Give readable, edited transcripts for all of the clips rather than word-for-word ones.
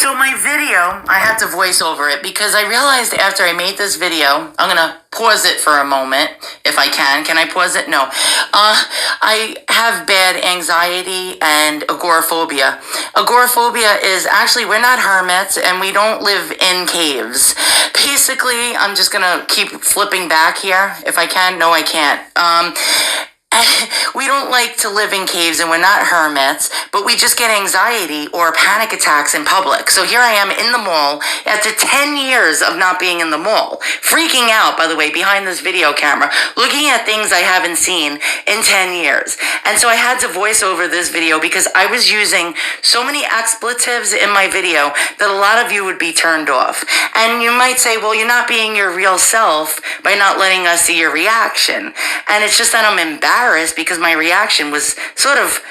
So my video, I had to voice over it because I realized after I made this video, I'm gonna pause it for a moment if I can. Can I pause it? No. I have bad anxiety and agoraphobia. Agoraphobia is actually, we're not hermits and we don't live in caves. Basically, I'm just gonna keep flipping back here if I can. No, I can't. We don't like to live in caves and we're not hermits, but we just get anxiety or panic attacks in public. So here I am in the mall after 10 years of not being in the mall, freaking out, by the way, behind this video camera, looking at things I haven't seen in 10 years. And so I had to voice over this video because I was using so many expletives in my video that a lot of you would be turned off. And you might say, well, you're not being your real self by not letting us see your reaction. And it's just that I'm embarrassed because my reaction was sort of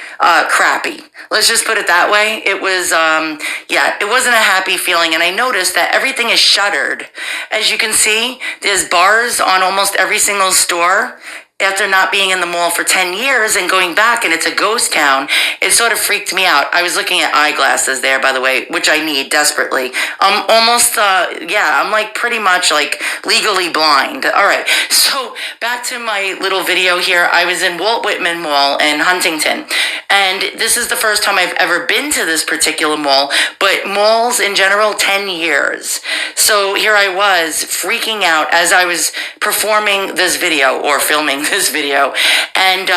crappy. Let's just put it that way. It was, it wasn't a happy feeling. And I noticed that everything is shuttered. As you can see, there's bars on almost every single store. After not being in the mall for 10 years and going back and it's a ghost town, it sort of freaked me out. I was looking at eyeglasses there, by the way, which I need desperately. I'm like pretty much like legally blind. All right, so back to my little video here. I was in Walt Whitman Mall in Huntington, and this is the first time I've ever been to this particular mall, but malls in general, 10 years. So here I was freaking out as I was performing this video or filming this video, and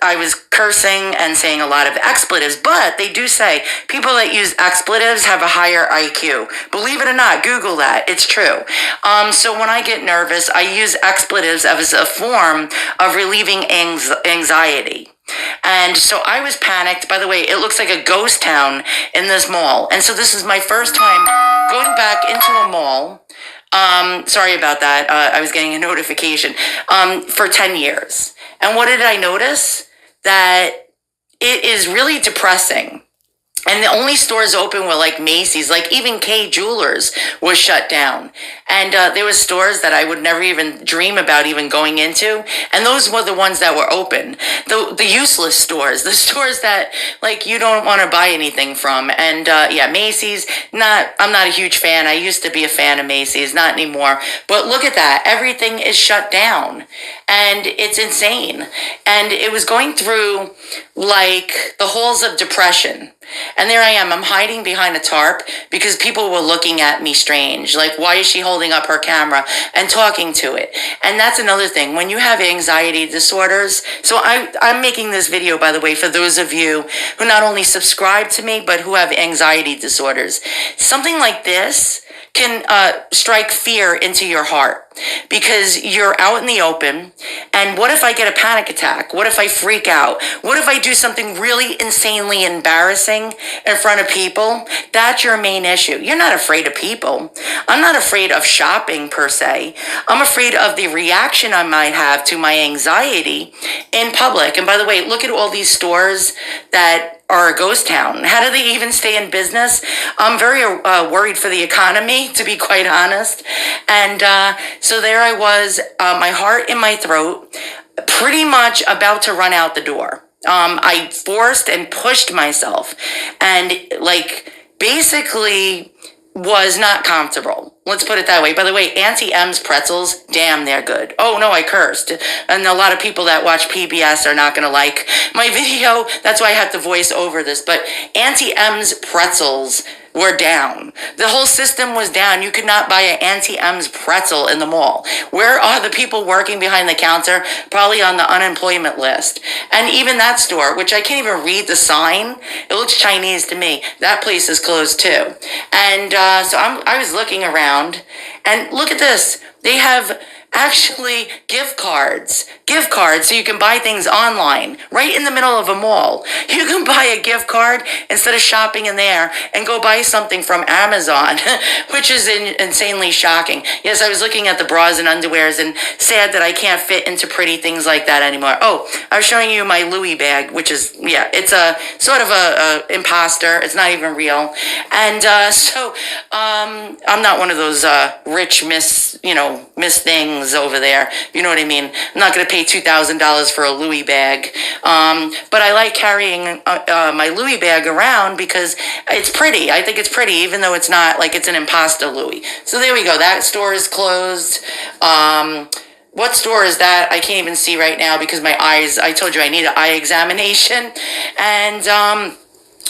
I was cursing and saying a lot of expletives, but they do say people that use expletives have a higher IQ. Believe it or not, Google that. It's true. So when I get nervous, I use expletives as a form of relieving anxiety. And so I was panicked. By the way, it looks like a ghost town in this mall. And so this is my first time going back into a mall. Sorry about that. I was getting a notification, for 10 years. And what did I notice? That it is really depressing. And the only stores open were like Macy's, like even K Jewelers was shut down. And there were stores that I would never even dream about even going into. And those were the ones that were open. The useless stores, the stores that like you don't want to buy anything from. And Macy's, I'm not a huge fan. I used to be a fan of Macy's, not anymore. But look at that. Everything is shut down. And it's insane. And it was going through like the halls of depression. And there I am, I'm hiding behind a tarp because people were looking at me strange. Like, why is she holding up her camera and talking to it? And that's another thing. When you have anxiety disorders, so I'm making this video, by the way, for those of you who not only subscribe to me, but who have anxiety disorders. Something like this can strike fear into your heart because you're out in the open. And what if I get a panic attack? What if I freak out? What if I do something really insanely embarrassing in front of people? That's your main issue. You're not afraid of people. I'm not afraid of shopping per se. I'm afraid of the reaction I might have to my anxiety in public. And by the way, look at all these stores that are a ghost town. How do they even stay in business? I'm very worried for the economy, to be quite honest. And so there I was, my heart in my throat, pretty much about to run out the door. I forced and pushed myself and like basically was not comfortable. Let's put it that way. By the way, Auntie M's pretzels, damn, they're good. Oh, no, I cursed. And a lot of people that watch PBS are not going to like my video. That's why I have to voice over this. But Auntie M's pretzels were down. The whole system was down. You could not buy an Auntie M's pretzel in the mall. Where are the people working behind the counter? Probably on the unemployment list. And even that store, which I can't even read the sign, it looks Chinese to me. That place is closed too. And so I was looking around, and look at this. They have actually gift cards so you can buy things online right in the middle of a mall. You can buy a gift card instead of shopping in there and go buy something from Amazon, which is insanely shocking. Yes, I was looking at the bras and underwears and sad that I can't fit into pretty things like that anymore. Oh, I was showing you my Louis bag, which is, it's a sort of a imposter. It's not even real. And so I'm not one of those rich miss things things over there. You know what I mean? I'm not going to pay $2,000 for a Louis bag. But I like carrying my Louis bag around because it's pretty. I think it's pretty, even though it's not like it's an imposter Louis. So there we go. That store is closed. What store is that? I can't even see right now because my eyes, I told you I need an eye examination. And,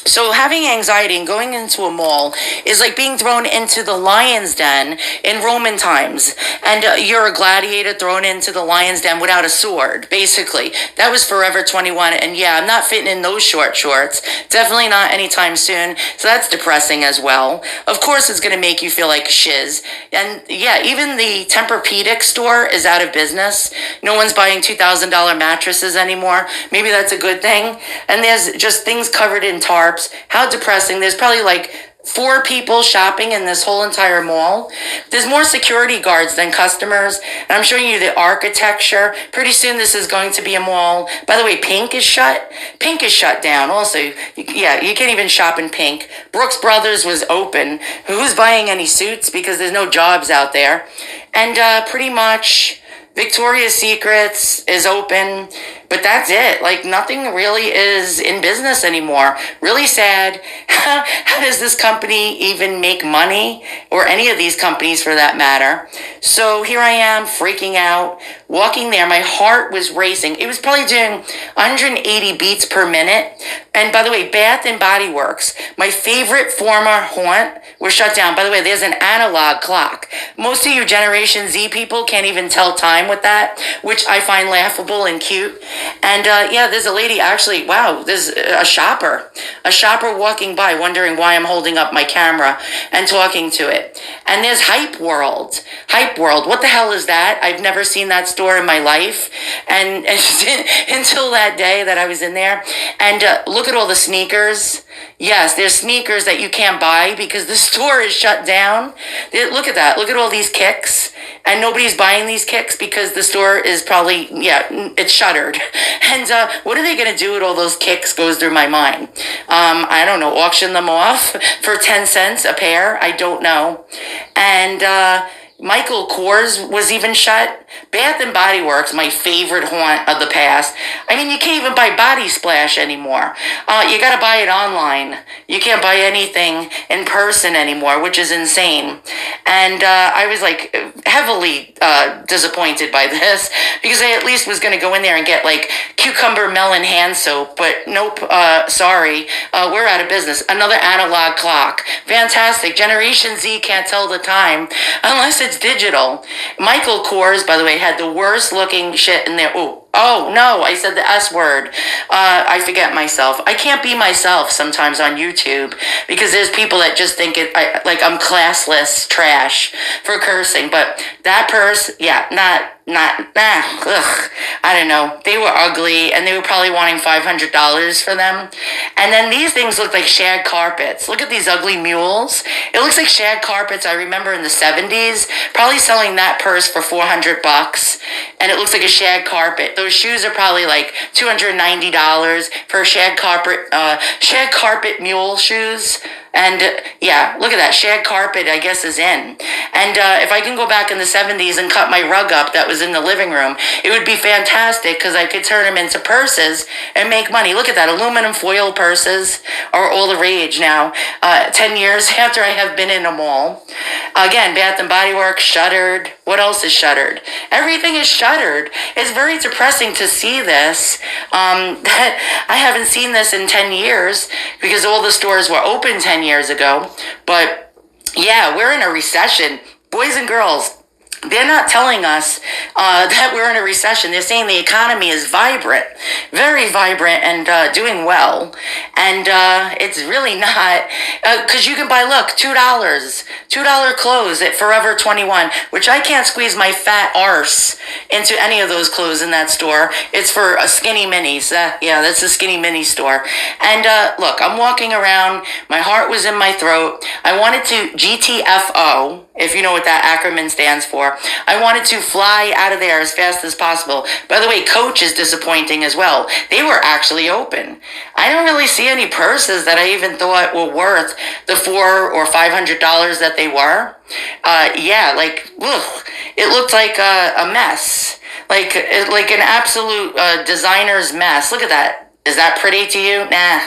so having anxiety and going into a mall is like being thrown into the lion's den in Roman times. And you're a gladiator thrown into the lion's den without a sword, basically. That was Forever 21. And yeah, I'm not fitting in those short shorts. Definitely not anytime soon. So that's depressing as well. Of course, it's going to make you feel like shiz. And yeah, even the Tempur-Pedic store is out of business. No one's buying $2,000 mattresses anymore. Maybe that's a good thing. And there's just things covered in tarps. How depressing. There's probably like 4 people shopping in this whole entire mall. There's more security guards than customers. And I'm showing you the architecture. Pretty soon this is going to be a mall. By the way, Pink is shut. Pink is shut down. Also, yeah, you can't even shop in Pink. Brooks Brothers was open. Who's buying any suits? Because there's no jobs out there. And pretty much Victoria's Secrets is open, but that's it. Like, nothing really is in business anymore. Really sad. How does this company even make money? Or any of these companies for that matter. So here I am freaking out, walking there. My heart was racing. It was probably doing 180 beats per minute. And by the way, Bath and Body Works, my favorite former haunt, was shut down. By the way, there's an analog clock. Most of you Generation Z people can't even tell time with that, which I find laughable and cute. And yeah, there's a lady actually, wow, there's a shopper walking by wondering why I'm holding up my camera and talking to it. And there's Hype World. What the hell is that? I've never seen that store in my life. And until that day that I was in there. And look at all the sneakers. Yes, there's sneakers that you can't buy because the store is shut down. Look at that. Look at all these kicks. And nobody's buying these kicks because the store is probably, yeah, it's shuttered. And what are they going to do with all those kicks goes through my mind. I don't know, auction them off for 10 cents a pair? I don't know. And Michael Kors was even shut. Bath and Body Works, my favorite haunt of the past. I mean, you can't even buy Body Splash anymore. You got to buy it online. You can't buy anything in person anymore, which is insane. And I was like heavily disappointed by this because I at least was going to go in there and get like cucumber melon hand soap, but nope, sorry, we're out of business. Another analog clock. Fantastic. Generation Z can't tell the time unless it's digital. Michael Kors, by the way, had the worst looking shit in there. Oh, no, I said the S word. I forget myself. I can't be myself sometimes on YouTube because there's people that just think I'm classless trash for cursing. But that purse, yeah, I don't know. They were ugly and they were probably wanting $500 for them. And then these things look like shag carpets. Look at these ugly mules. It looks like shag carpets I remember in the 70s. Probably selling that purse for $400. And it looks like a shag carpet. Those shoes are probably like $290 for a shag carpet mule shoes. And yeah, look at that. Shag carpet, I guess, is in. And if I can go back in the 70s and cut my rug up that was in the living room, it would be fantastic because I could turn them into purses and make money. Look at that. Aluminum foil purses are all the rage now. 10 years after I have been in a mall. Again, Bath and Body Works shuttered. What else is shuttered? Everything is shuttered. It's very depressing to see this. That I haven't seen this in 10 years because all the stores were open 10 years ago. But yeah, we're in a recession. Boys and girls, they're not telling us that we're in a recession. They're saying the economy is vibrant, very vibrant and doing well. And it's really not, because you can buy, look, $2 clothes at Forever 21, which I can't squeeze my fat arse into any of those clothes in that store. It's for skinny minis. Yeah, that's a skinny mini store. And look, I'm walking around. My heart was in my throat. I wanted to GTFO, if you know what that acronym stands for. store. I wanted to fly out of there as fast as possible. By the way, Coach is disappointing as well. They were actually open. I don't really see any purses that I even thought were worth the $400 or $500 that they were. Yeah, like, ugh, it looked like a mess. Like an absolute designer's mess. Look at that. Is that pretty to you? Nah,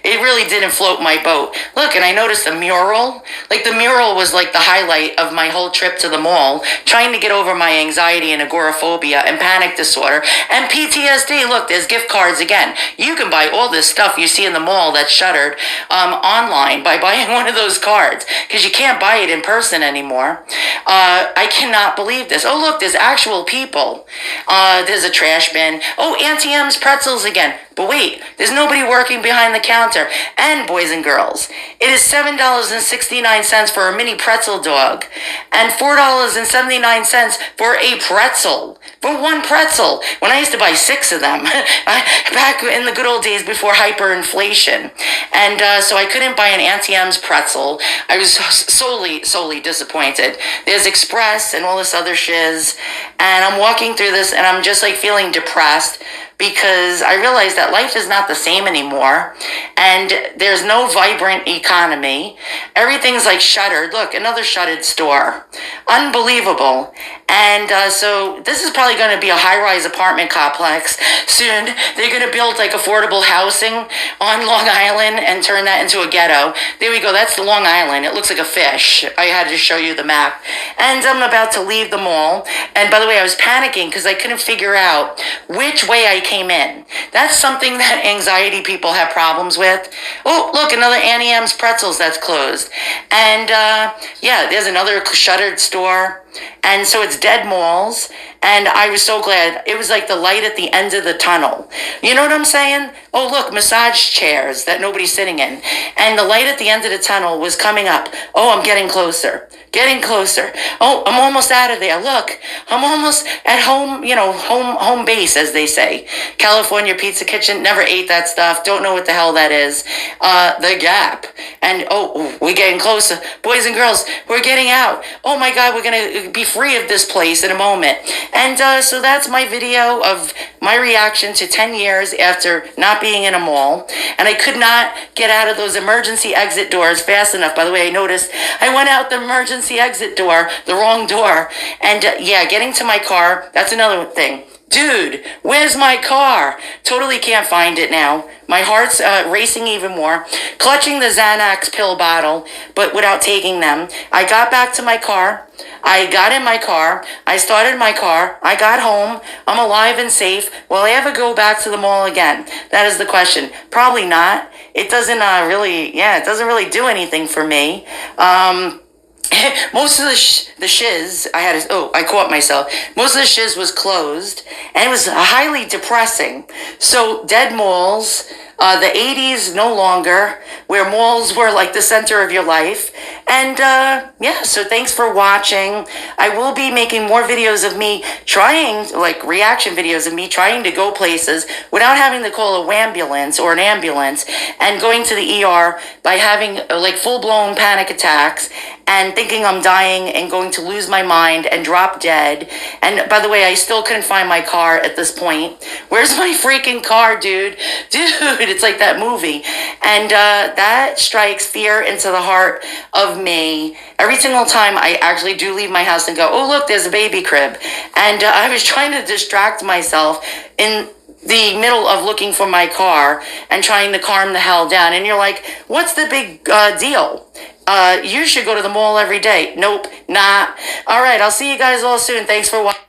it really didn't float my boat. Look, and I noticed a mural. Like, the mural was like the highlight of my whole trip to the mall, trying to get over my anxiety and agoraphobia and panic disorder and PTSD. Look, there's gift cards again. You can buy all this stuff you see in the mall that's shuttered online by buying one of those cards, because you can't buy it in person anymore. I cannot believe this. Oh, look, there's actual people. There's a trash bin. Oh, Auntie M's pretzels again. But wait, there's nobody working behind the counter. And boys and girls, it is $7.69 for a mini pretzel dog and $4.79 for a pretzel. For one pretzel, when I used to buy 6 of them back in the good old days before hyperinflation. And so I couldn't buy an Auntie M's pretzel. I was solely disappointed. There's Express and all this other shiz. And I'm walking through this and I'm just like feeling depressed, because I realized that life is not the same anymore, and there's no vibrant economy. Everything's like shuttered. Look, another shuttered store. Unbelievable. And so this is probably going to be a high-rise apartment complex soon. They're going to build like affordable housing on Long Island and turn that into a ghetto. There we go. That's the Long Island. It looks like a fish. I had to show you the map. And I'm about to leave the mall. And by the way, I was panicking because I couldn't figure out which way I came in. That's something that anxiety people have problems with. Oh, look, another Auntie M's pretzels that's closed. And yeah, there's another shuttered store. And so it's dead malls. And I was so glad. It was like the light at the end of the tunnel. You know what I'm saying? Oh, look, massage chairs that nobody's sitting in. And the light at the end of the tunnel was coming up. Oh, I'm getting closer. Getting closer. Oh, I'm almost out of there. Look, I'm almost at home, you know, home base, as they say. California Pizza Kitchen. Never ate that stuff. Don't know what the hell that is. The Gap. And, oh, we're getting closer. Boys and girls, we're getting out. Oh, my God, we're going to be free of this place in a moment. And so that's my video of my reaction to 10 years after not being in a mall. And I could not get out of those emergency exit doors fast enough. By the way, I noticed I went out the emergency exit door, the wrong door. And yeah, getting to my car, that's another thing. Dude, where's my car? Totally can't find it now. My heart's racing even more. Clutching the Xanax pill bottle, but without taking them. I got back to my car. I got in my car. I started my car. I got home. I'm alive and safe. Will I ever go back to the mall again? That is the question. Probably not. It doesn't it doesn't really do anything for me. Most of the shiz, I caught myself. Most of the shiz was closed, and it was highly depressing. So, dead malls, the 80s no longer, where malls were like the center of your life. And yeah, so thanks for watching. I will be making more videos of me trying, like reaction videos of me trying to go places without having to call a wambulance or an ambulance, and going to the ER by having like full-blown panic attacks and thinking I'm dying and going to lose my mind and drop dead. And by the way, I still couldn't find my car at this point. Where's my freaking car, dude? Dude, it's like that movie. And that strikes fear into the heart of me. Every single time I actually do leave my house and go, oh, look, there's a baby crib. And I was trying to distract myself in the middle of looking for my car and trying to calm the hell down. And you're like, what's the big deal? You should go to the mall every day. Nope, nah. All right, I'll see you guys all soon. Thanks for watching.